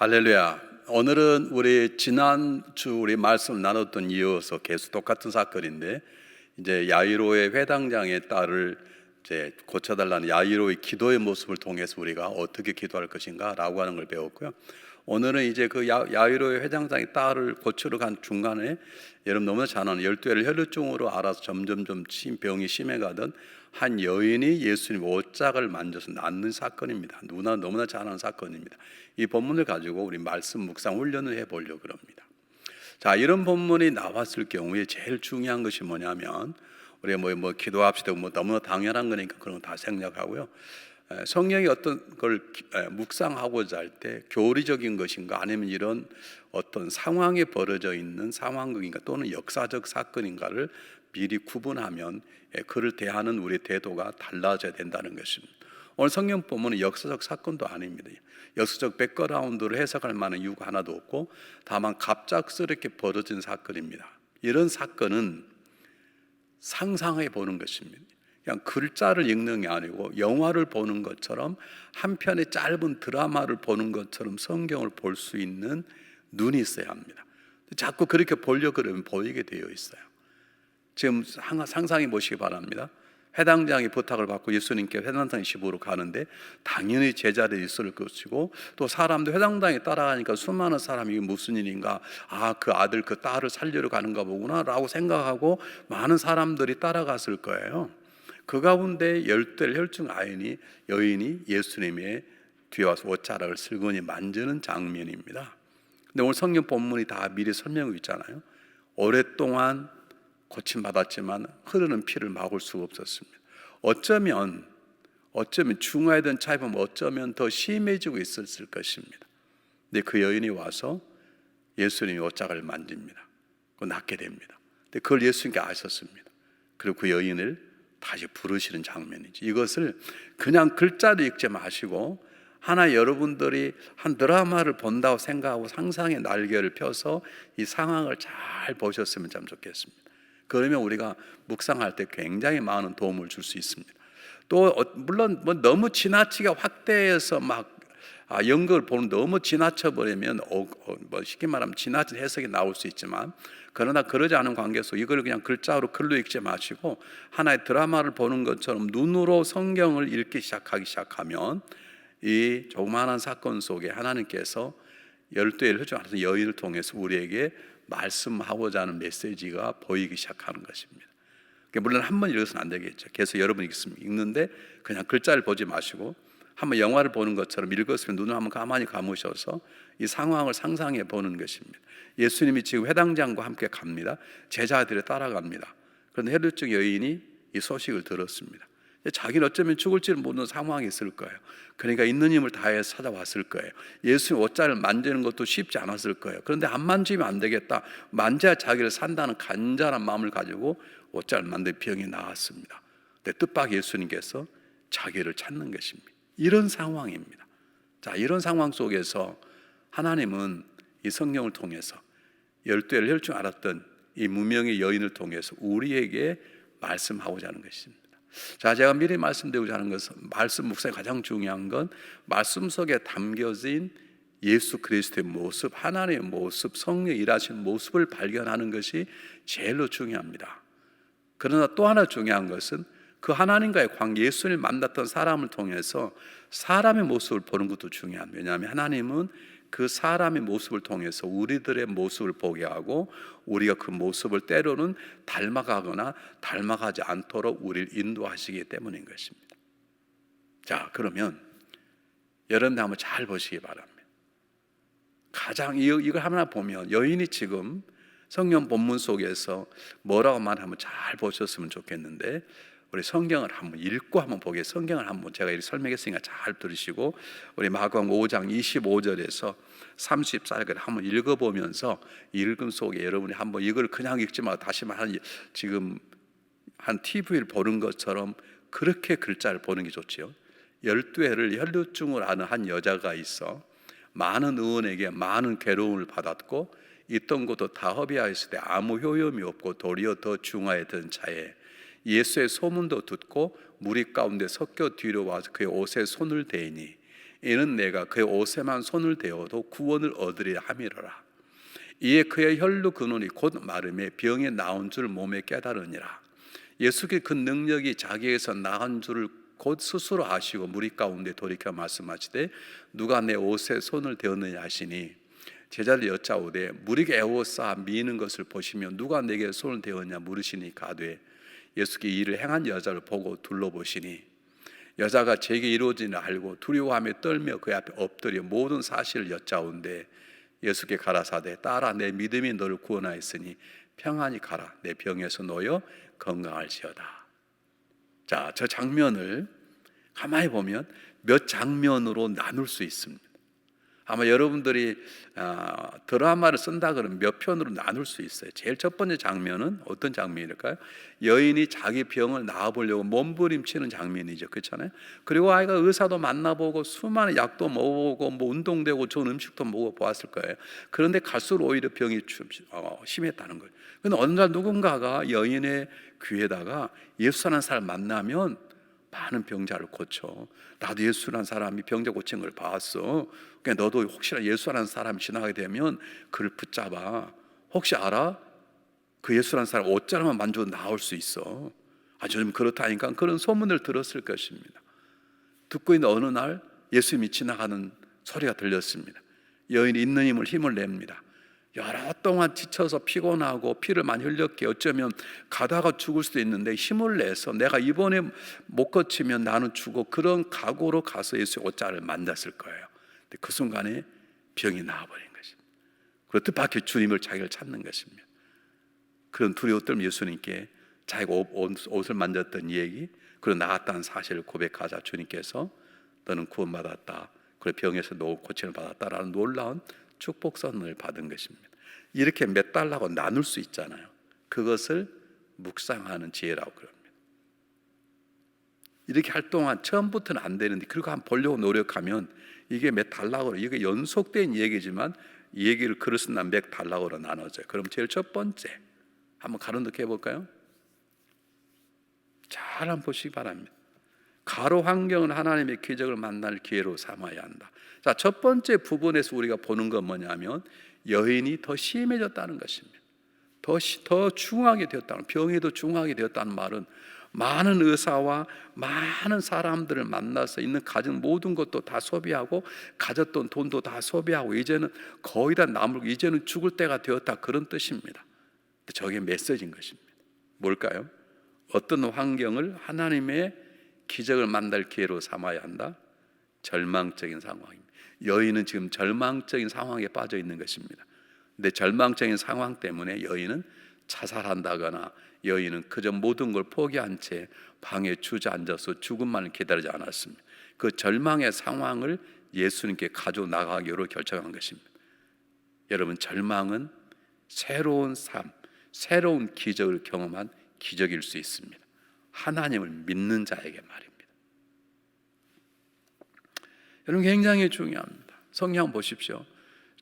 할렐루야. 오늘은 우리 지난주 우리 말씀 나눴던 이어서 계속 똑같은 사건인데, 이제 야이로의 회당장의 딸을 이제 고쳐달라는 야이로의 기도의 모습을 통해서 우리가 어떻게 기도할 것인가라고 하는 걸 배웠고요. 오늘은 이제 그 야이로의 회당장의 딸을 고치러 간 중간에, 여러분 너무나 잘 아는 12해를 혈루증으로 알아서 점점점 병이 심해가던 한 여인이 예수님 옷장을 만져서 낫는 사건입니다. 너무나 잘 아는 사건입니다. 이 본문을 가지고 우리 말씀 묵상 훈련을 해보려고 합니다. 자, 이런 본문이 나왔을 경우에 제일 중요한 것이 뭐냐면, 우리 뭐 기도합시다, 뭐 너무나 당연한 거니까 그런 거 다 생략하고요. 성령이 어떤 걸 묵상하고자 할 때 교리적인 것인가, 아니면 이런 어떤 상황에 벌어져 있는 상황극인가, 또는 역사적 사건인가를 미리 구분하면 그를 대하는 우리의 태도가 달라져야 된다는 것입니다. 오늘 성경 본문은 역사적 사건도 아닙니다. 역사적 백그라운드를 해석할 만한 이유가 하나도 없고, 다만 갑작스럽게 벌어진 사건입니다. 이런 사건은 상상해 보는 것입니다. 그냥 글자를 읽는 게 아니고 영화를 보는 것처럼, 한 편의 짧은 드라마를 보는 것처럼 성경을 볼 수 있는 눈이 있어야 합니다. 자꾸 그렇게 보려고 그러면 보이게 되어 있어요. 지금 상상해 보시기 바랍니다. 회당장이 부탁을 받고 예수님께 회당장 집으로 가는데, 당연히 제자들이 있을 것이고, 또 사람도 회당장에 따라가니까 수많은 사람이 이게 무슨 일인가, 그 아들 그 딸을 살리러 가는가 보구나 라고 생각하고 많은 사람들이 따라갔을 거예요. 그 가운데 10대 혈증 여인이 예수님의 뒤에 와서 옷자락을 슬그머니 만지는 장면입니다. 근데 오늘 성경 본문이 다 미리 설명하고 있잖아요. 오랫동안 고침받았지만 흐르는 피를 막을 수가 없었습니다. 어쩌면 중화되던 차이보면 어쩌면 더 심해지고 있었을 것입니다. 근데 그 여인이 와서 예수님의 옷자락을 만집니다. 낫게 됩니다. 근데 그걸 예수님께 아셨습니다. 그리고 그 여인을 다시 부르시는 장면이지. 이것을 그냥 글자로 읽지 마시고, 하나 여러분들이 한 드라마를 본다고 생각하고 상상의 날개를 펴서 이 상황을 잘 보셨으면 참 좋겠습니다. 그러면 우리가 묵상할 때 굉장히 많은 도움을 줄 수 있습니다. 또 물론 너무 지나치게 확대해서 연극을 보는 너무 지나쳐 버리면 쉽게 말하면 지나친 해석이 나올 수 있지만, 그러나 그러지 않은 관계에서 이걸 그냥 글로 읽지 마시고 하나의 드라마를 보는 것처럼 눈으로 성경을 읽기 시작하면, 이 조그마한 사건 속에 하나님께서 12의 혈증 여인을 통해서 우리에게 말씀하고자 하는 메시지가 보이기 시작하는 것입니다. 물론 한 번 읽어서는 안 되겠죠. 계속 여러 번 읽는데 그냥 글자를 보지 마시고 한번 영화를 보는 것처럼 읽었으면 눈을 한번 가만히 감으셔서 이 상황을 상상해 보는 것입니다. 예수님이 지금 회당장과 함께 갑니다. 제자들이 따라갑니다. 그런데 혈루증 여인이 이 소식을 들었습니다. 자기는 어쩌면 죽을지를 모르는 상황이 있을 거예요. 그러니까 있는 힘을 다해서 찾아왔을 거예요. 예수님 옷자를 만지는 것도 쉽지 않았을 거예요. 그런데 안 만지면 안 되겠다, 만져야 자기를 산다는 간절한 마음을 가지고 옷자를 만든 병이 나왔습니다. 근데 뜻밖의 예수님께서 자기를 찾는 것입니다. 이런 상황입니다. 자, 이런 상황 속에서 하나님은 이 성경을 통해서 12해를 혈증 알았던 이 무명의 여인을 통해서 우리에게 말씀하고자 하는 것입니다. 자, 제가 미리 말씀드리고자 하는 것은, 말씀 묵상의 가장 중요한 건 말씀 속에 담겨진 예수 그리스도의 모습, 하나님의 모습, 성령 일하시는 모습을 발견하는 것이 제일로 중요합니다. 그러나 또 하나 중요한 것은 그 하나님과의 관계, 예수를 만났던 사람을 통해서 사람의 모습을 보는 것도 중요합니다. 왜냐하면 하나님은 그 사람의 모습을 통해서 우리들의 모습을 보게 하고, 우리가 그 모습을 때로는 닮아가거나 닮아가지 않도록 우리를 인도하시기 때문인 것입니다. 자, 그러면 여러분들 한번 잘 보시기 바랍니다. 가장 이걸 하나 보면, 여인이 지금 성경 본문 속에서 뭐라고 말하면 잘 보셨으면 좋겠는데, 우리 성경을 한번 읽고 한번 보게. 성경을 한번 제가 이렇게 설명했으니까 잘 들으시고, 우리 마가복음 5장 25절에서 34절까지 한번 읽어보면서, 읽음 속에 여러분이 한번 이걸 그냥 읽지 말고 다시 지금 한 TV를 보는 것처럼 그렇게 글자를 보는 게 좋지요. 12해를 혈루증을 앓는 한 여자가 있어 많은 의원에게 많은 괴로움을 받았고, 있던 것도 다 허비하였을 때 아무 효용이 없고 도리어 더 중하였던 차에 예수의 소문도 듣고 무리 가운데 섞여 뒤로 와서 그의 옷에 손을 대니 이는 내가 그의 옷에만 손을 대어도 구원을 얻으리라 함이로라. 이에 그의 혈루 근원이 곧 마름에 병이 나온 줄 몸에 깨달으니라. 예수께 그 능력이 자기에게서 나은 줄을 곧 스스로 아시고 무리 가운데 돌이켜 말씀하시되 누가 내 옷에 손을 대었느냐 하시니 제자들 여짜오되 무리가 애워싸 미는 것을 보시며 누가 내게 손을 대었냐 물으시니 가되 예수께 이를 행한 여자를 보고 둘러보시니 여자가 제게 이루어지나 알고 두려워하며 떨며 그 앞에 엎드려 모든 사실을 여짜온데 예수께 가라사대 딸아 내 믿음이 너를 구원하였으니 평안히 가라 내 병에서 놓여 건강할지어다. 자, 저 장면을 가만히 보면 몇 장면으로 나눌 수 있습니다. 아마 여러분들이 드라마를 쓴다 그러면 몇 편으로 나눌 수 있어요. 제일 첫 번째 장면은 어떤 장면일까요? 여인이 자기 병을 나아보려고 몸부림치는 장면이죠. 그렇잖아요. 그리고 아이가 의사도 만나보고 수많은 약도 먹어보고 뭐 운동되고 좋은 음식도 먹어보았을 거예요. 그런데 갈수록 오히려 병이 심했다는 거예요. 근데 어느 날 누군가가 여인의 귀에다가 예수라는 사람 만나면 많은 병자를 고쳐. 나도 예수라는 사람이 병자 고친 걸 봤어. 그러니까 너도 혹시나 예수라는 사람이 지나가게 되면 그를 붙잡아. 혹시 알아? 그 예수라는 사람 옷자락만 만져도 나올 수 있어. 좀 그렇다니까 그런 소문을 들었을 것입니다. 듣고 있는 어느 날 예수님이 지나가는 소리가 들렸습니다. 여인이 있는 힘을 냅니다. 여러 동안 지쳐서 피곤하고 피를 많이 흘렸기에 어쩌면 가다가 죽을 수도 있는데 힘을 내서 내가 이번에 못 거치면 나는 죽어 그런 각오로 가서 예수의 옷자를 만났을 거예요. 근데 그 순간에 병이 나아버린 것입니다. 그리고 뜻밖의 주님을 자기를 찾는 것입니다. 그런 두려워 떨면 예수님께 자기가 옷을 만졌던 얘기 그리고 나았다는 사실을 고백하자 주님께서 너는 구원받았다. 그리고 병에서 고침을 받았다라는 놀라운 축복선을 받은 것입니다. 이렇게 몇 달라고 나눌 수 있잖아요. 그것을 묵상하는 지혜라고 그럽니다. 이렇게 할 동안 처음부터는 안 되는데 그리고 한번 보려고 노력하면 이게 몇 달락으로 이게 연속된 얘기지만 이 얘기를 글을 쓴다면 몇 달락으로 나눠져요. 그럼 제일 첫 번째 한번 가로놓게 해볼까요? 잘 한번 보시기 바랍니다. 가로 환경은 하나님의 기적을 만날 기회로 삼아야 한다. 자, 첫 번째 부분에서 우리가 보는 건 뭐냐면 여인이 더 심해졌다는 것입니다. 더 중하게 되었다는, 병이 더 중하게 되었다는 말은 많은 의사와 많은 사람들을 만나서 있는 가진 모든 것도 다 소비하고 가졌던 돈도 다 소비하고 이제는 거의 다 남을 이제는 죽을 때가 되었다 그런 뜻입니다. 저게 메시지인 것입니다. 뭘까요? 어떤 환경을 하나님의 기적을 만날 기회로 삼아야 한다? 절망적인 상황입니다. 여인은 지금 절망적인 상황에 빠져 있는 것입니다. 근데 절망적인 상황 때문에 여인은 자살한다거나 여인은 그저 모든 걸 포기한 채 방에 주저앉아서 죽음만을 기다리지 않았습니다. 그 절망의 상황을 예수님께 가져 나가기로 결정한 것입니다. 여러분, 절망은 새로운 삶, 새로운 기적을 경험한 기적일 수 있습니다. 하나님을 믿는 자에게 말입니다. 여러분, 굉장히 중요합니다. 성경 보십시오.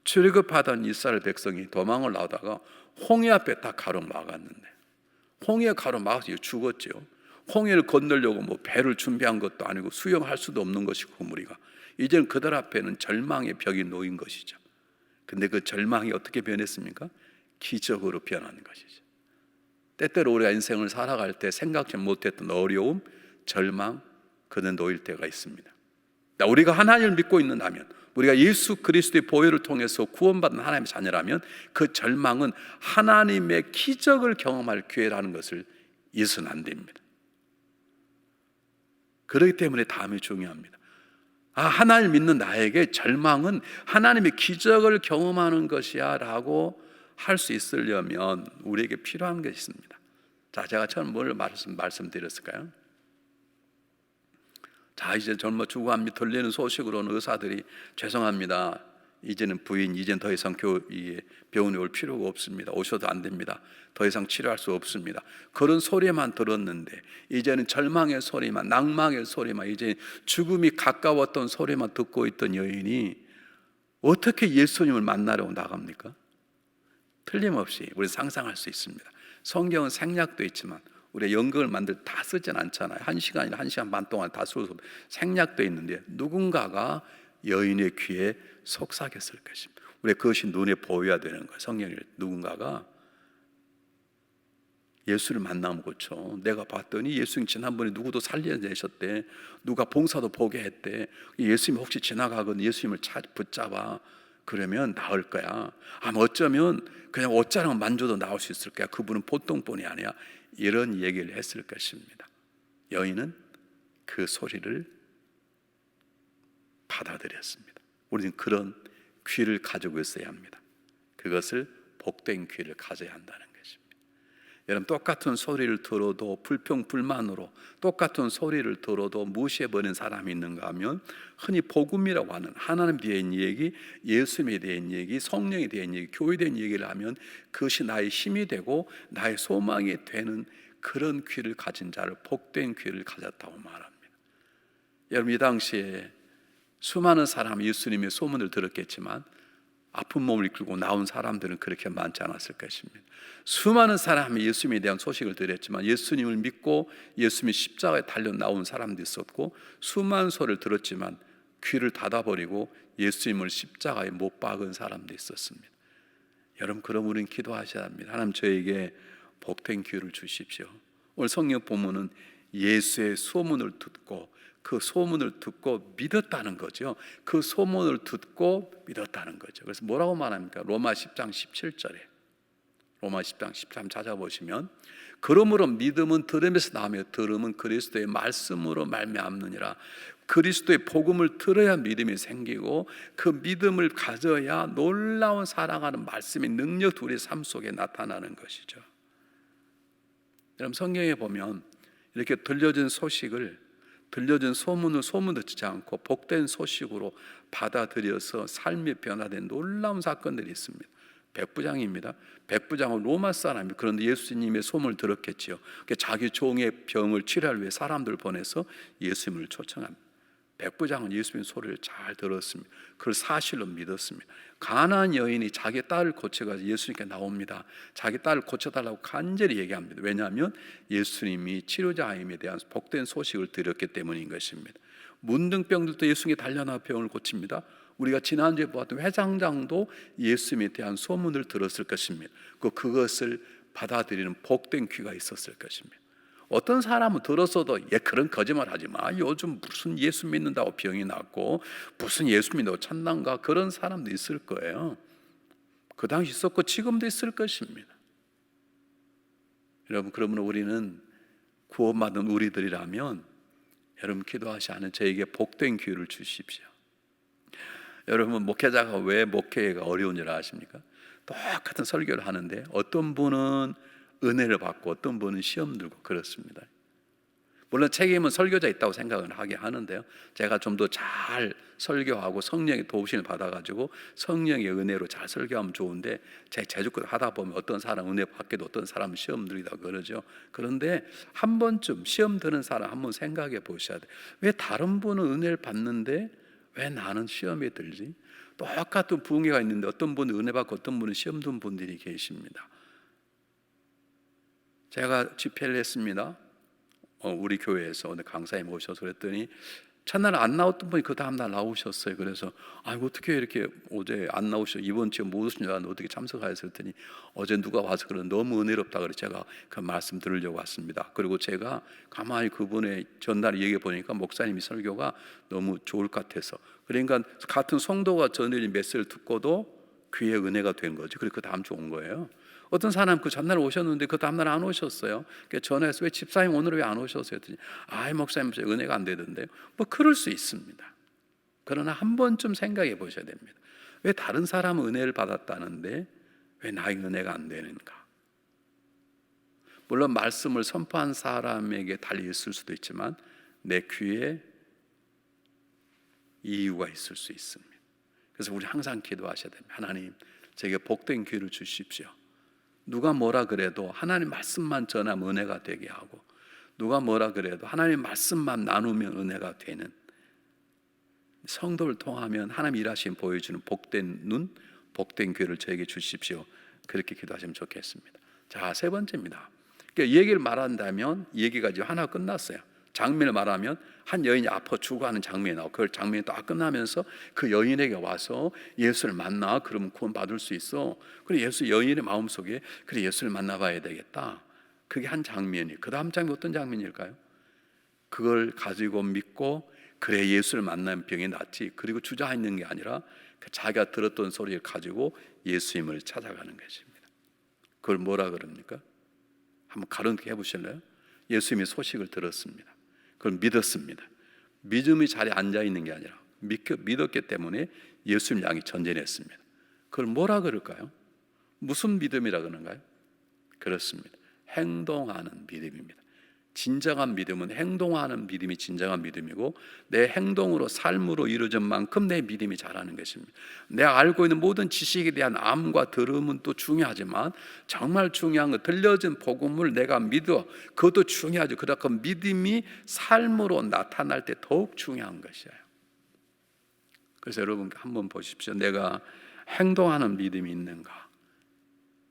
출애굽하던 이스라엘 백성이 도망을 나오다가 홍해 앞에 딱 가로막았는데 홍해 가로막아서 죽었죠. 홍해를 건너려고 뭐 배를 준비한 것도 아니고 수영할 수도 없는 것이고 그 무리가 이제는 그들 앞에는 절망의 벽이 놓인 것이죠. 근데 그 절망이 어떻게 변했습니까? 기적으로 변하는 것이죠. 때때로 우리가 인생을 살아갈 때 생각지 못했던 어려움, 절망, 그는 놓일 때가 있습니다. 우리가 하나님을 믿고 있는다면, 우리가 예수 그리스도의 보혈을 통해서 구원받은 하나님의 자녀라면 그 절망은 하나님의 기적을 경험할 기회라는 것을 잊어서는 안 됩니다. 그렇기 때문에 다음이 중요합니다. 하나님을 믿는 나에게 절망은 하나님의 기적을 경험하는 것이야 라고 할 수 있으려면 우리에게 필요한 것이 있습니다. 자, 제가 처음 뭘 말씀드렸을까요? 자, 이제 젊어 죽어갑니다. 들리는 소식으로는 의사들이 죄송합니다. 이제는 부인, 이제는 더 이상 병원에 올 필요가 없습니다. 오셔도 안 됩니다. 더 이상 치료할 수 없습니다. 그런 소리만 들었는데 이제는 절망의 소리만, 낭망의 소리만, 이제 죽음이 가까웠던 소리만 듣고 있던 여인이 어떻게 예수님을 만나려고 나갑니까? 틀림없이 우리 상상할 수 있습니다. 성경은 생략도 있지만 우리가 연극을 만들 다 쓰진 않잖아요. 1시간이나 1시간 반 동안 다 써서 생략도 있는데 누군가가 여인의 귀에 속삭였을 것입니다. 우리 그것이 눈에 보여야 되는 거예요. 성령이 누군가가 예수를 만나면 그렇죠. 내가 봤더니 예수님 지난번에 누구도 살려내셨대, 누가 봉사도 보게 했대. 예수님 혹시 지나가거든 예수님을 붙잡아, 그러면 나을 거야. 아마 어쩌면 그냥 옷자락만 만져도 나올 수 있을 거야. 그분은 보통 분이 아니야. 이런 얘기를 했을 것입니다. 여인은 그 소리를 받아들였습니다. 우리는 그런 귀를 가지고 있어야 합니다. 그것을 복된 귀를 가져야 한다는 것입니다. 여러분, 똑같은 소리를 들어도 불평불만으로 똑같은 소리를 들어도 무시해버리는 사람이 있는가 하면 흔히 복음이라고 하는 하나님에 대한 얘기, 예수님에 대한 얘기, 성령에 대한 얘기, 교회에 대한 얘기를 하면 그것이 나의 힘이 되고 나의 소망이 되는 그런 귀를 가진 자를 복된 귀를 가졌다고 말합니다. 여러분, 이 당시에 수많은 사람이 예수님의 소문을 들었겠지만 아픈 몸을 이끌고 나온 사람들은 그렇게 많지 않았을 것입니다. 수많은 사람이 예수님에 대한 소식을 들었지만 예수님을 믿고 예수님이 십자가에 달려 나온 사람도 있었고, 수많은 소리를 들었지만 귀를 닫아버리고 예수님을 십자가에 못 박은 사람도 있었습니다. 여러분, 그럼 우리는 기도하셔야 합니다. 하나님, 저에게 복된 귀를 주십시오. 오늘 성경 본문은 예수의 소문을 듣고 그 소문을 듣고 믿었다는 거죠. 그 소문을 듣고 믿었다는 거죠. 그래서 뭐라고 말합니까? 로마 10장 17절에, 로마 10장 13 찾아보시면, 그러므로 믿음은 들음에서 나오며 들음은 그리스도의 말씀으로 말미암느니라. 그리스도의 복음을 들어야 믿음이 생기고 그 믿음을 가져야 놀라운 사랑하는 말씀의 능력 우리 삶 속에 나타나는 것이죠. 여러분, 성경에 보면 이렇게 들려진 소식을, 들려진 소문을 소문 듣지 않고 복된 소식으로 받아들여서 삶이 변화된 놀라운 사건들이 있습니다. 백부장입니다. 백부장은 로마 사람이, 그런데 예수님의 소문을 들었겠지요. 자기 종의 병을 치료할 위해 사람들을 보내서 예수님을 초청합니다. 백부장은 예수님의 소리를 잘 들었습니다. 그걸 사실로 믿었습니다. 가난한 여인이 자기 딸을 고쳐가지고 예수님께 나옵니다. 자기 딸을 고쳐달라고 간절히 얘기합니다. 왜냐하면 예수님이 치료자임에 대한 복된 소식을 들었기 때문인 것입니다. 문둥병들도 예수님께 달려나와 병을 고칩니다. 우리가 지난주에 보았던 회장장도 예수님에 대한 소문을 들었을 것입니다. 그것을 받아들이는 복된 귀가 있었을 것입니다. 어떤 사람은 들었어도 그런 거짓말 하지 마, 요즘 무슨 예수 믿는다고 병이 났고 무슨 예수 믿는다고 찬난가, 그런 사람도 있을 거예요. 그 당시 있었고 지금도 있을 것입니다. 여러분, 그러면 우리는 구원받은 우리들이라면 여러분 기도하시 않은 저에게 복된 기회를 주십시오. 여러분, 목회자가 왜 목회가 어려운 줄 아십니까? 똑같은 설교를 하는데 어떤 분은 은혜를 받고 어떤 분은 시험 들고 그렇습니다. 물론 책임은 설교자 있다고 생각을 하게 하는데요, 제가 좀 더 잘 설교하고 성령의 도우심을 받아가지고 성령의 은혜로 잘 설교하면 좋은데, 제 제주껏 하다 보면 어떤 사람은 은혜 받게도 어떤 사람은 시험 들이다 그러죠. 그런데 한 번쯤 시험 드는 사람 한번 생각해 보셔야 돼요. 왜 다른 분은 은혜를 받는데 왜 나는 시험에 들지? 똑같은 부흥회가 있는데 어떤 분은 은혜 받고 어떤 분은 시험 든 분들이 계십니다. 제가 집회를 했습니다. 우리 교회에서 오늘 강사님 오셔서 그랬더니 첫날 안 나왔던 분이 그 다음날 나오셨어요. 그래서 어떻게 이렇게 어제 안 나오셔, 이번 주에 못 오신 줄 알았는데 어떻게 참석하셨어요? 했더니 어제 누가 와서 그런 너무 은혜롭다 그래서 제가 그 말씀 들으려고 왔습니다. 그리고 제가 가만히 그분의 전날 얘기해 보니까 목사님이 설교가 너무 좋을 것 같아서, 그러니까 같은 성도가 전해진 메시지를 듣고도 귀에 은혜가 된 거죠. 그리고 그 다음 주 온 거예요. 어떤 사람 그 전날 오셨는데 그 다음날 안 오셨어요. 그러니까 전화해서 왜 집사님 오늘 왜 안 오셨어요? 했더니 목사님 은혜가 안 되던데요. 뭐 그럴 수 있습니다. 그러나 한 번쯤 생각해 보셔야 됩니다. 왜 다른 사람은 은혜를 받았다는데 왜 나의 은혜가 안 되는가? 물론 말씀을 선포한 사람에게 달려 있을 수도 있지만 내 귀에 이유가 있을 수 있습니다. 그래서 우리 항상 기도하셔야 됩니다. 하나님, 제게 복된 귀를 주십시오. 누가 뭐라 그래도 하나님 말씀만 전하면 은혜가 되게 하고, 누가 뭐라 그래도 하나님 말씀만 나누면 은혜가 되는, 성도를 통하면 하나님 일하심 보여주는 복된 눈, 복된 귀를 저에게 주십시오. 그렇게 기도하시면 좋겠습니다. 자, 세 번째입니다. 그러니까 얘기를 말한다면 얘기가 이제 하나 끝났어요. 장면을 말하면 한 여인이 아파 죽어가는 장면이 나오고, 그 장면이 딱 끝나면서 그 여인에게 와서 예수를 만나, 그러면 구원 받을 수 있어. 그래 예수 여인의 마음속에 그래 예수를 만나봐야 되겠다. 그게 한 장면이. 그 다음 장면 어떤 장면일까요? 그걸 가지고 믿고 그래 예수를 만나면 병이 낫지, 그리고 주저앉는 게 아니라 자기가 들었던 소리를 가지고 예수님을 찾아가는 것입니다. 그걸 뭐라 그럽니까? 한번 가론케 해보실래요? 예수님의 소식을 들었습니다. 그걸 믿었습니다. 믿음이 자리에 앉아있는 게 아니라 믿었기 때문에 예수님 향해 전진했습니다. 그걸 뭐라 그럴까요? 무슨 믿음이라 그러는가요? 그렇습니다. 행동하는 믿음입니다. 진정한 믿음은 행동하는 믿음이 진정한 믿음이고, 내 행동으로 삶으로 이루어진 만큼 내 믿음이 자라는 것입니다. 내가 알고 있는 모든 지식에 대한 암과 들음은 또 중요하지만, 정말 중요한 건 들려진 복음을 내가 믿어, 그것도 중요하죠. 그러나 그 믿음이 삶으로 나타날 때 더욱 중요한 것이에요. 그래서 여러분 한번 보십시오. 내가 행동하는 믿음이 있는가?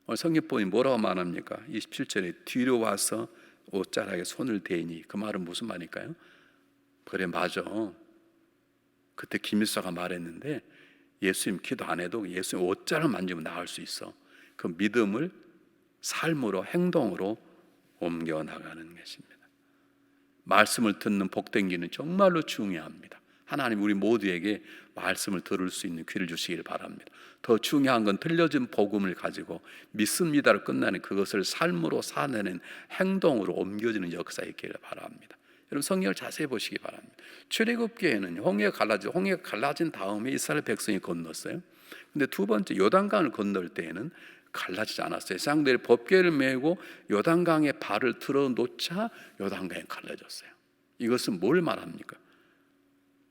오늘 성경본이 뭐라고 말합니까? 27절에 뒤로 와서 옷자락에 손을 대니, 그 말은 무슨 말일까요? 그래 맞아, 그때 김일사가 말했는데 예수님 기도 안 해도 예수님 옷자락 만지면 나을 수 있어. 그 믿음을 삶으로 행동으로 옮겨 나가는 것입니다. 말씀을 듣는 복된 길은 정말로 중요합니다. 하나님 우리 모두에게 말씀을 들을 수 있는 귀를 주시길 바랍니다. 더 중요한 건 들려진 복음을 가지고 믿습니다로 끝나는 그것을 삶으로 사내는 행동으로 옮겨지는 역사가 있기를 바랍니다. 여러분 성경을 자세히 보시기 바랍니다. 출애굽기에는 홍해가 갈라진 다음에 이스라엘 백성이 건넜어요. 근데 두 번째 요단강을 건널 때에는 갈라지지 않았어요. 쌍들이 법궤를 메고 요단강에 발을 들어놓자 요단강이 갈라졌어요. 이것은 뭘 말합니까?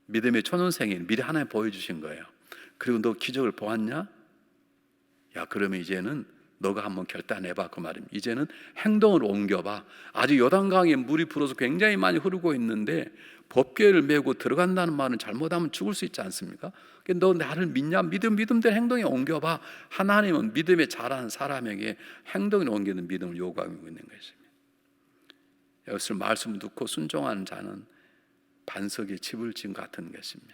믿음의 초년생이 미리 하나님 보여주신 거예요. 그리고 너 기적을 보았냐? 야 그러면 이제는 너가 한번 결단해봐, 그 말입니다. 이제는 행동으로 옮겨봐. 아직 요단강에 물이 불어서 굉장히 많이 흐르고 있는데 법궤를 메고 들어간다는 말은 잘못하면 죽을 수 있지 않습니까? 너 나를 믿냐? 믿음대로 행동에 옮겨봐. 하나님은 믿음에 자라는 사람에게 행동에 옮기는 믿음을 요구하고 있는 것입니다. 이것을 말씀을 듣고 순종하는 자는 반석에 집을 지은 같은 것입니다.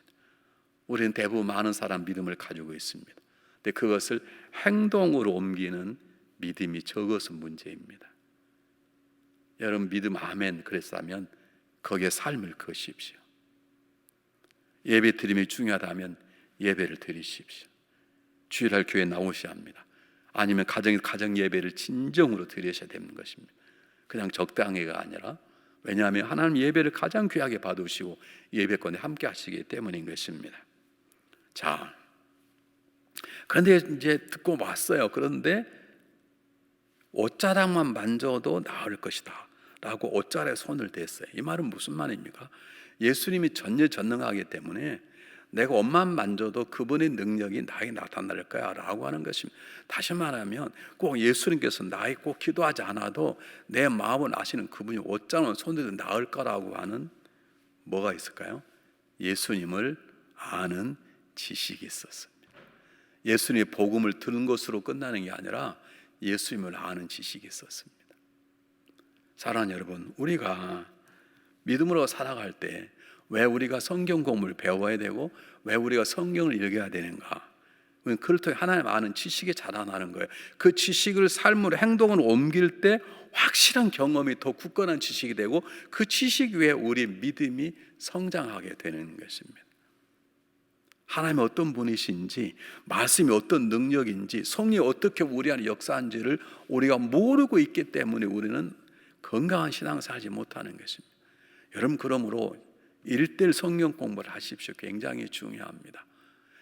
우리는 대부분 많은 사람 믿음을 가지고 있습니다. 근데 그것을 행동으로 옮기는 믿음이 적어서 문제입니다. 여러분 믿음 아멘 그랬다면 거기에 삶을 거십시오. 예배 드림이 중요하다면 예배를 드리십시오. 주일날 교회 나오셔야 합니다. 아니면 가정 예배를 진정으로 드리셔야 되는 것입니다. 그냥 적당히가 아니라, 왜냐하면 하나님 예배를 가장 귀하게 받으시고 예배권에 함께 하시기 때문인 것입니다. 자, 그런데 이제 듣고 왔어요. 그런데 옷자락만 만져도 나을 것이다 라고 옷자락에 손을 댔어요. 이 말은 무슨 말입니까? 예수님이 전능하기 때문에 내가 옷만 만져도 그분의 능력이 나에게 나타날 거야 라고 하는 것입니다. 다시 말하면 꼭 예수님께서 나에게 꼭 기도하지 않아도 내 마음을 아시는 그분이 옷자락만 손대도 나을 거라고 하는 뭐가 있을까요? 예수님을 아는 지식이 있었습니다. 예수님의 복음을 들은 것으로 끝나는 게 아니라 예수님을 아는 지식이 있었습니다. 사랑하는 여러분, 우리가 믿음으로 살아갈 때 왜 우리가 성경 공부를 배워야 되고 왜 우리가 성경을 읽어야 되는가? 그걸 통해 하나님 아는 지식이 자라나는 거예요. 그 지식을 삶으로 행동으로 옮길 때 확실한 경험이 더 굳건한 지식이 되고 그 지식 위에 우리 믿음이 성장하게 되는 것입니다. 하나님이 어떤 분이신지, 말씀이 어떤 능력인지, 성령이 어떻게 우리 안에 역사한지를 우리가 모르고 있기 때문에 우리는 건강한 신앙을 살지 못하는 것입니다. 여러분 그러므로 1:1 성경 공부를 하십시오. 굉장히 중요합니다.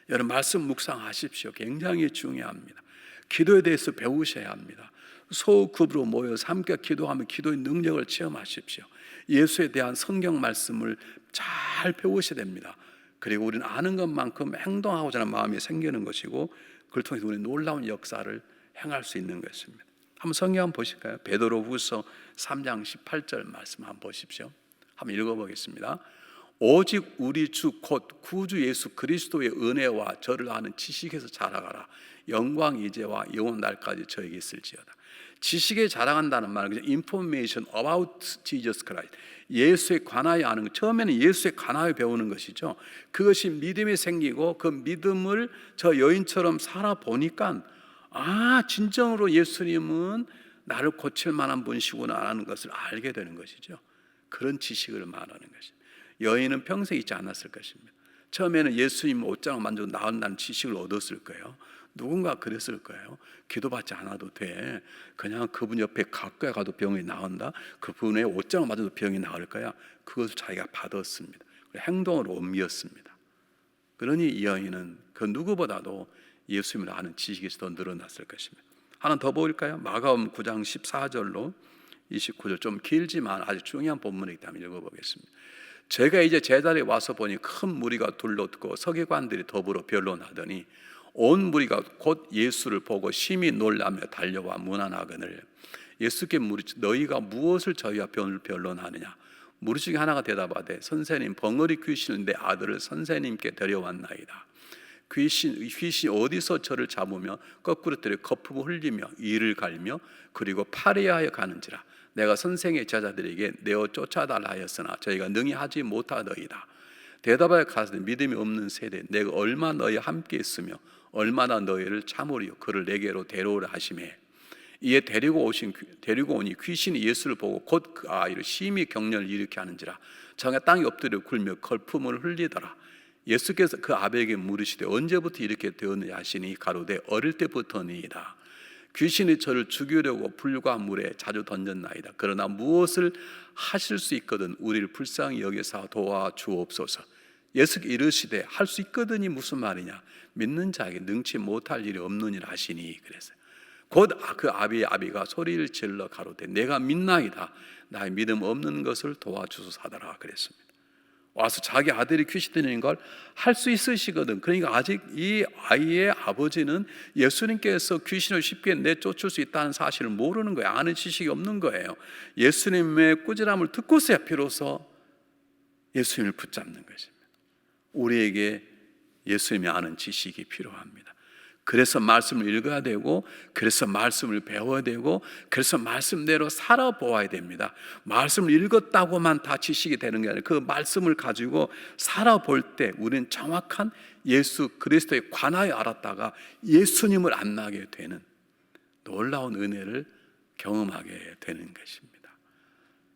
여러분 말씀 묵상하십시오. 굉장히 중요합니다. 기도에 대해서 배우셔야 합니다. 소급으로 모여서 함께 기도하며 기도의 능력을 체험하십시오. 예수에 대한 성경 말씀을 잘 배우셔야 됩니다. 그리고 우리는 아는 것만큼 행동하고자 하는 마음이 생기는 것이고 그걸 통해서 우리는 놀라운 역사를 행할 수 있는 것입니다. 한번 성경 한번 보실까요? 베드로후서 3장 18절 말씀 한번 보십시오. 한번 읽어보겠습니다. 오직 우리 주 곧 구주 예수 그리스도의 은혜와 저를 아는 지식에서 자라가라. 영광 이제와 영원 날까지 저에게 있을지어다. 지식에 자랑한다는 말은 그냥 information about Jesus Christ, 예수에 관하여 아는 것. 처음에는 예수에 관하여 배우는 것이죠. 그것이 믿음이 생기고 그 믿음을 저 여인처럼 살아보니까 진정으로 예수님은 나를 고칠 만한 분이시구나 하는 것을 알게 되는 것이죠. 그런 지식을 말하는 것입니다. 여인은 평생 잊지 않았을 것입니다. 처음에는 예수님 옷장을 만져도 나온다는 지식을 얻었을 거예요. 누군가 그랬을 거예요. 기도받지 않아도 돼. 그냥 그분 옆에 가까이 가도 병이 나온다. 그분의 옷장을 맞아도 병이 나을 거야. 그것을 자기가 받았습니다. 행동으로 옮겼습니다. 그러니 이 여인은 그 누구보다도 예수님을 아는 지식이 더 늘어났을 것입니다. 하나 더 보일까요? 마가음 9장 14절로 29절, 좀 길지만 아주 중요한 본문이기 때문에 읽어보겠습니다. 제가 이제 제자리에 와서 보니 큰 무리가 둘러듣고 서기관들이 더불어 변론하더니 온 무리가 곧 예수를 보고 심히 놀라며 달려와 문안하거늘 예수께 물으시되 너희가 무엇을 저희와 변론하느냐? 무리 중에 하나가 대답하되 선생님, 벙어리 귀신을 내 아들을 선생님께 데려왔나이다. 귀신이 어디서 저를 잡으며 거꾸로 때려 거품을 흘리며 이를 갈며 그리고 파리하여 가는지라. 내가 선생의 제자들에게 내어 쫓아달라 하였으나 저희가 능히 하지 못하더이다. 대답하여 가라사대 믿음이 없는 세대, 내가 얼마나 너희와 함께 있으며 얼마나 너희를 참으리요. 그를 내게로 데려오라 하시매 이에 데리고 오니 귀신이 예수를 보고 곧 그 아이를 심히 격려를 일으켜 하는지라. 정에 땅에 엎드려 굴며 거품을 흘리더라. 예수께서 그 아베에게 물으시되 언제부터 이렇게 되었느냐 하시니 가로되 어릴 때부터니이다. 귀신이 저를 죽이려고 불과 물에 자주 던졌나이다. 그러나 무엇을 하실 수 있거든 우리를 불쌍히 여기사 도와주옵소서. 예수께 이르시되 할 수 있거든이 무슨 말이냐? 믿는 자에게 능치 못할 일이 없느니라 하시니 그랬어요. 곧 그 아비가 소리를 질러 가로되 내가 믿나이다. 나의 믿음 없는 것을 도와주소서하더라 그랬습니다. 와서 자기 아들이 귀신 들리는 걸 할 수 있으시거든. 그러니까 아직 이 아이의 아버지는 예수님께서 귀신을 쉽게 내쫓을 수 있다는 사실을 모르는 거예요. 아는 지식이 없는 거예요. 예수님의 꾸지람을 듣고서야 비로소 예수님을 붙잡는 것입니다. 우리에게 예수님이 아는 지식이 필요합니다. 그래서 말씀을 읽어야 되고, 그래서 말씀을 배워야 되고, 그래서 말씀대로 살아보아야 됩니다. 말씀을 읽었다고만 다 지식이 되는 게 아니라 그 말씀을 가지고 살아볼 때 우리는 정확한 예수 그리스도에 관하여 알았다가 예수님을 안 나게 되는 놀라운 은혜를 경험하게 되는 것입니다.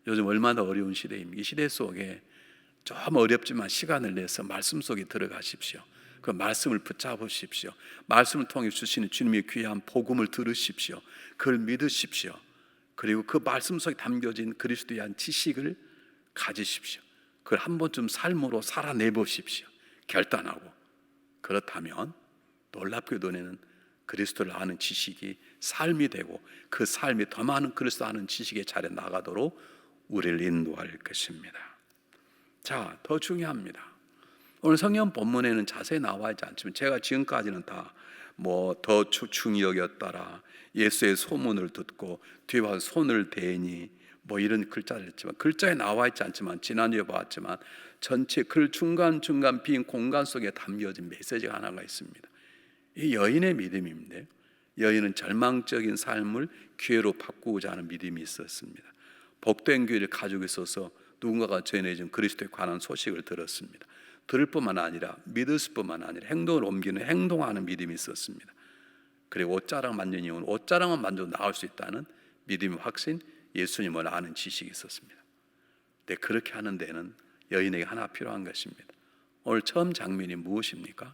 요즘 얼마나 어려운 시대입니까? 이 시대 속에 좀 어렵지만 시간을 내서 말씀 속에 들어가십시오. 그 말씀을 붙잡으십시오. 말씀을 통해 주시는 주님의 귀한 복음을 들으십시오. 그걸 믿으십시오. 그리고 그 말씀 속에 담겨진 그리스도에 대한 지식을 가지십시오. 그걸 한 번쯤 삶으로 살아내보십시오. 결단하고. 그렇다면 놀랍게도 너네는 그리스도를 아는 지식이 삶이 되고 그 삶이 더 많은 그리스도 아는 지식의 자리에 나가도록 우리를 인도할 것입니다. 자, 더 중요합니다. 오늘 성경 본문에는 자세히 나와 있지 않지만 제가 지금까지는 다 더 중히 여겼더라, 예수의 소문을 듣고 뒤에 와서 손을 대니 이런 글자를 했지만 글자에 나와 있지 않지만 지난주에 봤지만 전체 글 중간중간 빈 공간 속에 담겨진 메시지가 하나가 있습니다. 이 여인의 믿음입니다. 여인은 절망적인 삶을 기회로 바꾸고자 하는 믿음이 있었습니다. 복된 기회를 가지고 있어서 누군가가 전해준 그리스도에 관한 소식을 들었습니다. 들을 뿐만 아니라 믿을 뿐만 아니라 행동을 옮기는 행동하는 믿음이 있었습니다. 그리고 옷자랑 만진 이유는 옷자랑만 만져도 나을 수 있다는 믿음의 확신, 예수님을 아는 지식이 있었습니다. 근데 그렇게 하는 데는 여인에게 하나 필요한 것입니다. 오늘 처음 장면이 무엇입니까?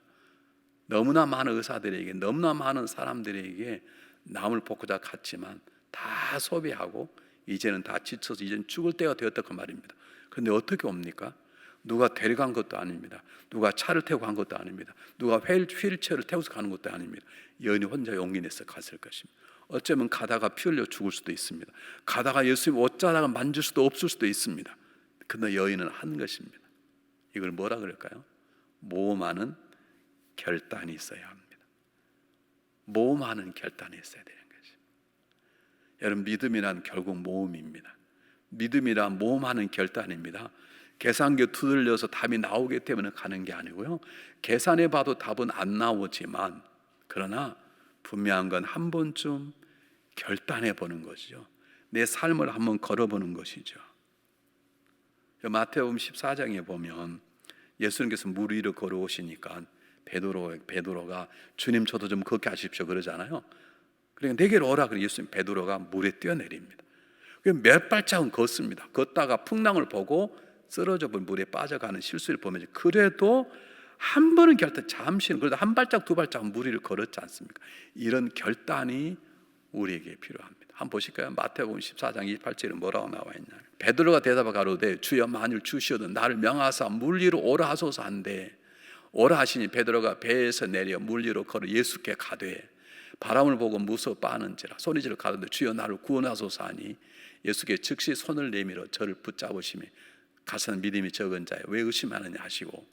너무나 많은 의사들에게, 너무나 많은 사람들에게 남을 복고자 갔지만 다 소비하고 이제는 다 지쳐서 이제는 죽을 때가 되었다 그 말입니다. 그런데 어떻게 옵니까? 누가 데려간 것도 아닙니다. 누가 차를 태우고 간 것도 아닙니다. 누가 휠체어를 태워서 가는 것도 아닙니다. 여인이 혼자 용기 내서 갔을 것입니다. 어쩌면 가다가 피 흘려 죽을 수도 있습니다. 가다가 예수님 옷자락을 만질 수도 없을 수도 있습니다. 그러나 여인은 한 것입니다. 이걸 뭐라 그럴까요? 모험하는 결단이 있어야 합니다. 모험하는 결단이 있어야 되는 것입니다. 여러분, 믿음이란 결국 모험입니다. 믿음이란 모험하는 결단입니다. 계산기 두들려서 답이 나오기 때문에 가는 게 아니고요, 계산해봐도 답은 안 나오지만 그러나 분명한 건 한 번쯤 결단해 보는 것이죠. 내 삶을 한번 걸어보는 것이죠. 마태복음 14장에 보면 예수님께서 물 위로 걸어오시니까 베드로가 주님 저도 좀 걷게 하십시오 그러잖아요. 그러니까 내게로 오라 그래 예수님 베드로가 물에 뛰어내립니다. 몇 발짝은 걷습니다. 걷다가 풍랑을 보고 쓰러져 버린 물에 빠져가는 실수를 보면 그래도 한 번은 결단, 잠시는 그래도 한 발짝 두 발짝 물 위를 걸었지 않습니까? 이런 결단이 우리에게 필요합니다. 한번 보실까요? 마태복음 14장 28절에 뭐라고 나와 있냐? 베드로가 대답하여 가로되 주여 만일 주시어도 나를 명하사 물 위로 오라 하소서 한데 오라 하시니 베드로가 배에서 내려 물 위로 걸어 예수께 가되 바람을 보고 무서워 빠는지라 소리지르 가로되 주여 나를 구원하소서 하니 예수께 즉시 손을 내밀어 저를 붙잡으시며 가서는 믿음이 적은 자여 왜 의심하느냐 하시고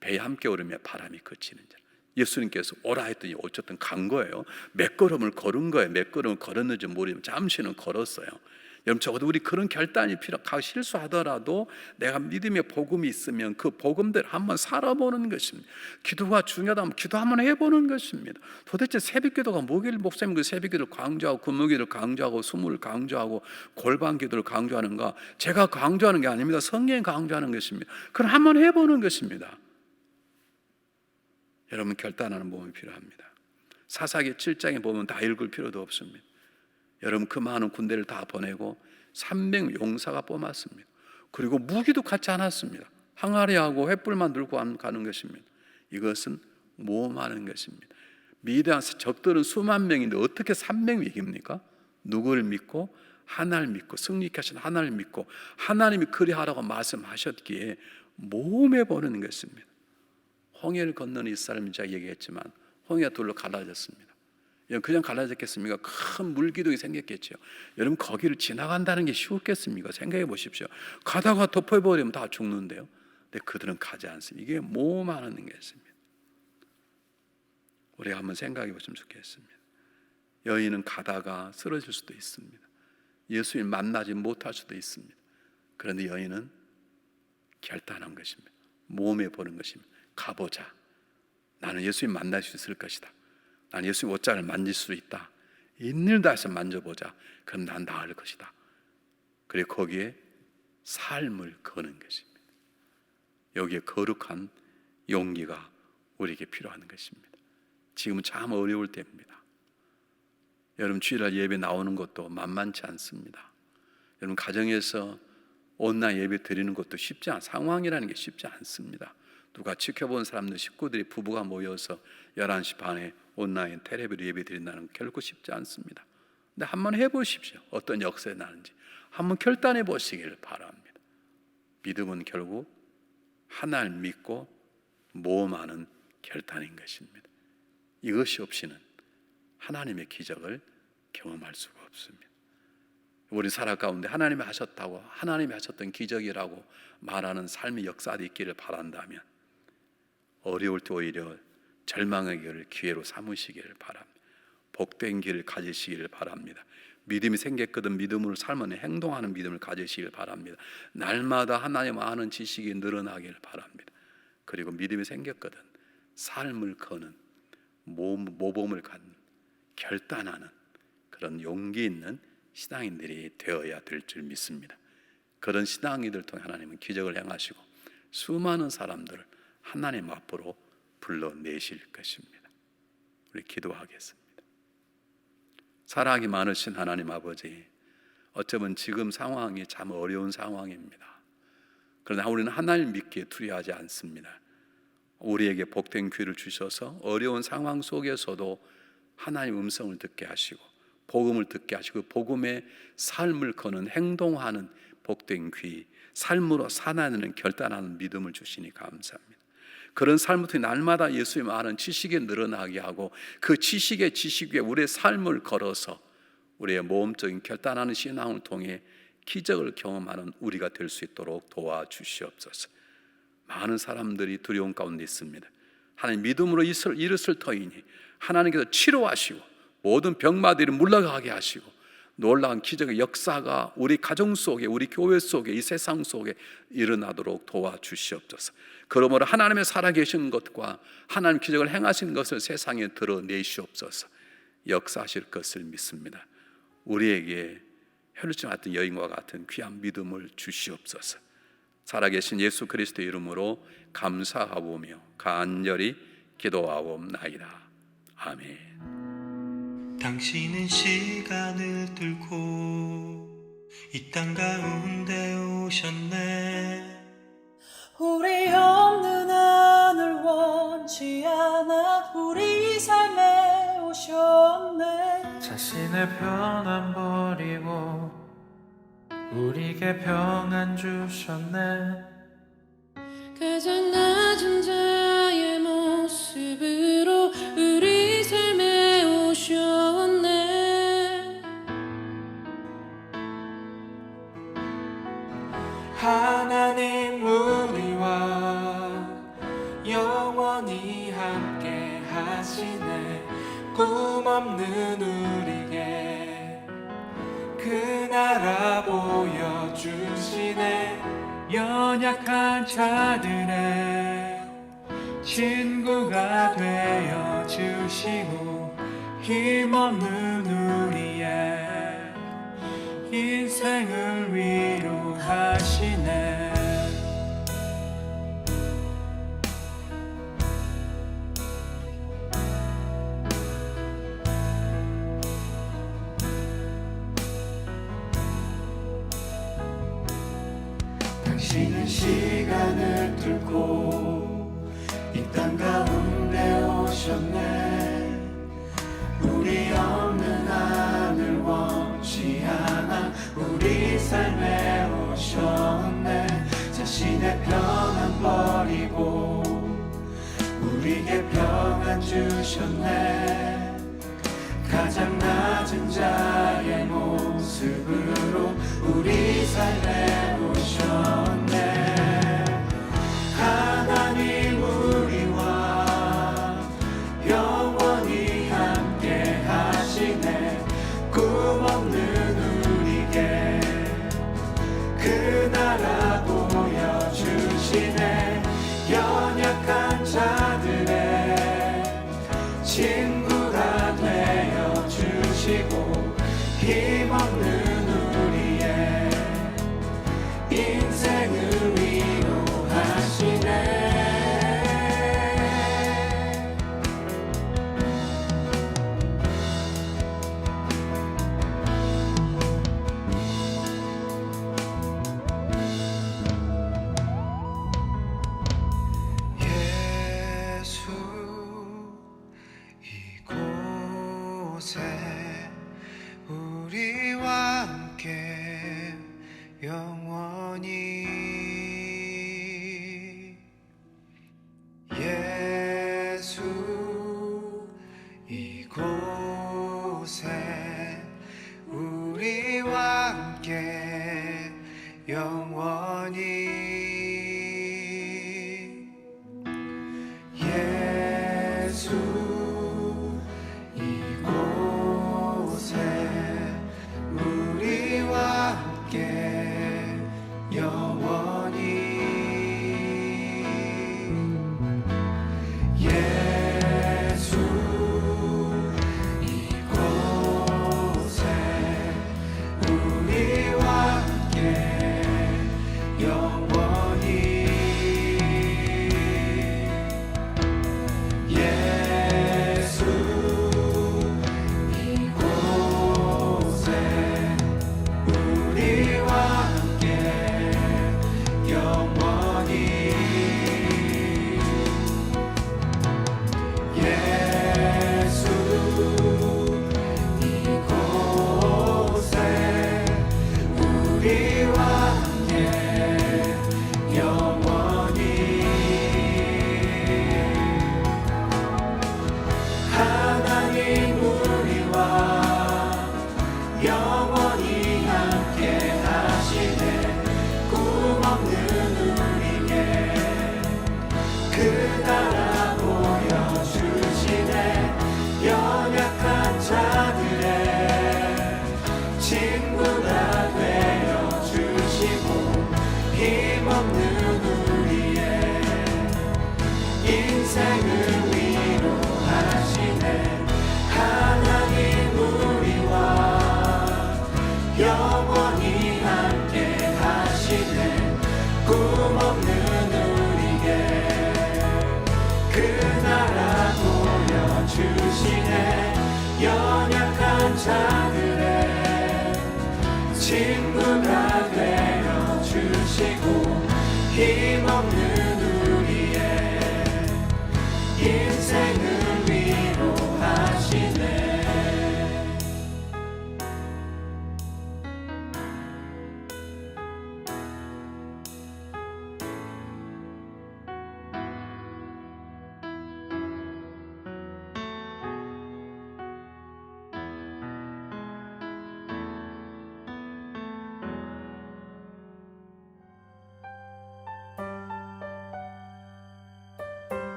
배에 함께 오르며 바람이 그치는지라. 예수님께서 오라 했더니 어쨌든 간 거예요. 몇 걸음을 걸은 거예요. 몇 걸음을 걸었는지 모르지만 잠시는 걸었어요. 여러분 적어도 우리 그런 결단이 필요하고 실수하더라도 내가 믿음의 복음이 있으면 그 복음대로 한번 살아보는 것입니다. 기도가 중요하다면 기도 한번 해보는 것입니다. 도대체 새벽기도가 뭐길래 목사님 그 새벽기도를 강조하고 금요기도를 강조하고 수무를 강조하고 골방기도를 강조하는가? 제가 강조하는 게 아닙니다. 성경이 강조하는 것입니다. 그럼 한번 해보는 것입니다. 여러분 결단하는 몸이 필요합니다. 사사기 7장에 보면 다 읽을 필요도 없습니다. 여러분 그 많은 군대를 다 보내고 300 용사가 뽑았습니다. 그리고 무기도 갖지 않았습니다. 항아리하고 횃불만 들고 가는 것입니다. 이것은 모험하는 것입니다. 미대한 적들은 수만 명인데 어떻게 300명 이깁니까? 누구를 믿고? 하나님을 믿고 승리케 하신 하나님을 믿고 하나님이 그리하라고 말씀하셨기에 모험해 보는 것입니다. 홍해를 건너는 이스라엘 민족이 얘기했지만 홍해가 둘로 갈라졌습니다. 그냥 갈라졌겠습니까? 큰 물기둥이 생겼겠죠. 여러분 거기를 지나간다는 게 쉬웠겠습니까? 생각해 보십시오. 가다가 덮어버리면 다 죽는데요. 근데 그들은 가지 않습니다. 이게 모험하는 것입니다. 우리가 한번 생각해 보시면 좋겠습니다. 여인은 가다가 쓰러질 수도 있습니다. 예수님 만나지 못할 수도 있습니다. 그런데 여인은 결단한 것입니다. 모험해 보는 것입니다. 가보자. 나는 예수님 만날 수 있을 것이다. 난 예수님 옷자를 만질 수 있다. 있는 다해서 만져보자. 그럼 난 나을 것이다. 그리고 거기에 삶을 거는 것입니다. 여기에 거룩한 용기가 우리에게 필요한 것입니다. 지금은 참 어려울 때입니다. 여러분 주일날 예배 나오는 것도 만만치 않습니다. 여러분 가정에서 온라인 예배 드리는 것도 쉽지 않아. 상황이라는 게 쉽지 않습니다. 누가 지켜본 사람들 식구들이 부부가 모여서 11시 반에 온라인 텔레비로 예배 드린다는 건 결코 쉽지 않습니다. 근데 한번 해보십시오. 어떤 역사에 나는지 한번 결단해 보시기를 바랍니다. 믿음은 결국 하나를 믿고 모험하는 결단인 것입니다. 이것이 없이는 하나님의 기적을 경험할 수가 없습니다. 우리 살아 가운데 하나님이 하셨다고 하나님이 하셨던 기적이라고 말하는 삶의 역사도 있기를 바란다면 어려울 때 오히려 절망의 길을 기회로 삼으시기를 바랍니다. 복된 길을 가지시기를 바랍니다. 믿음이 생겼거든 믿음으로 삶은 행동하는 믿음을 가지시길 바랍니다. 날마다 하나님 아는 지식이 늘어나기를 바랍니다. 그리고 믿음이 생겼거든 삶을 거는 모범을 갖는 결단하는 그런 용기 있는 신앙인들이 되어야 될 줄 믿습니다. 그런 신앙인들을 통해 하나님은 기적을 행하시고 수많은 사람들을 하나님 앞으로 불러내실 것입니다. 우리 기도하겠습니다. 사랑이 많으신 하나님 아버지, 어쩌면 지금 상황이 참 어려운 상황입니다. 그러나 우리는 하나님 믿기에 두려워하지 않습니다. 우리에게 복된 귀를 주셔서 어려운 상황 속에서도 하나님 음성을 듣게 하시고 복음을 듣게 하시고 복음의 삶을 거는 행동하는 복된 귀, 삶으로 살아내는 결단하는 믿음을 주시니 감사합니다. 그런 삶을 통해 날마다 예수님 아는 지식이 늘어나게 하고 그 지식의 지식 위에 우리의 삶을 걸어서 우리의 모험적인 결단하는 신앙을 통해 기적을 경험하는 우리가 될 수 있도록 도와주시옵소서. 많은 사람들이 두려움 가운데 있습니다. 하나님 믿음으로 일었을 터이니 하나님께서 치료하시고 모든 병마들이 물러가게 하시고 놀라운 기적의 역사가 우리 가정 속에 우리 교회 속에 이 세상 속에 일어나도록 도와주시옵소서. 그러므로 하나님의 살아계신 것과 하나님 기적을 행하신 것을 세상에 드러내시옵소서. 역사하실 것을 믿습니다. 우리에게 혈루증 같은 여인과 같은 귀한 믿음을 주시옵소서. 살아계신 예수 그리스도의 이름으로 감사하오며 간절히 기도하옵나이다. 아멘. 당신은 시간을 뚫고 이 땅 가운데 오셨네. 우리 없는 하늘 원치 않아 우리 삶에 오셨네. 자신의 편안 버리고 우리에게 평안 주셨네. 가장 낮은 자의 모습으로 우리 삶에 오셨네. 하나님 우리와 영원히 함께 하시네. 꿈없는 우리에게 그 나라 보여주시네. 연약한 자들의 친구가 되어 주시고 힘없는 우리의 인생을 위로하시네. 당신은 시간을 뚫고 이 땅 가운데 오셨네. 우리 없는 하늘 원치 않아 우리 삶에 오셨네. 자신의 평안 버리고 우리에게 평안 주셨네. 가장 낮은 자의 모습으로 우리 삶에 오셨네. 하나님 우리와 영원히 함께 하시네. 꿈없는 우리에게 그 나라 보여주시네. 연약한 자들의 친구가 되어 주시고 힘없는 우리의 인생을 위로하시네. 예수 이곳에 우리와 함께 영원히. 예수 이곳에 우리와 함께 영원히. 예수 이곳에 우리와 함께 영원히. 예수 이곳에 우리와 함께 영원히. 예수 이곳에 우리와 함께 영원히. 예수 이곳에 우리와 함께 영원히. 하나님 우리와 영원히 함께 하시네. 꿈없는 우리에게 그 나라 보여주시네. 연약한 자들의 친구가 되어 주시고 힘없는 우리의 인생을 위로하시네. 하나님 우리와 자들의 친구가 되어 주시고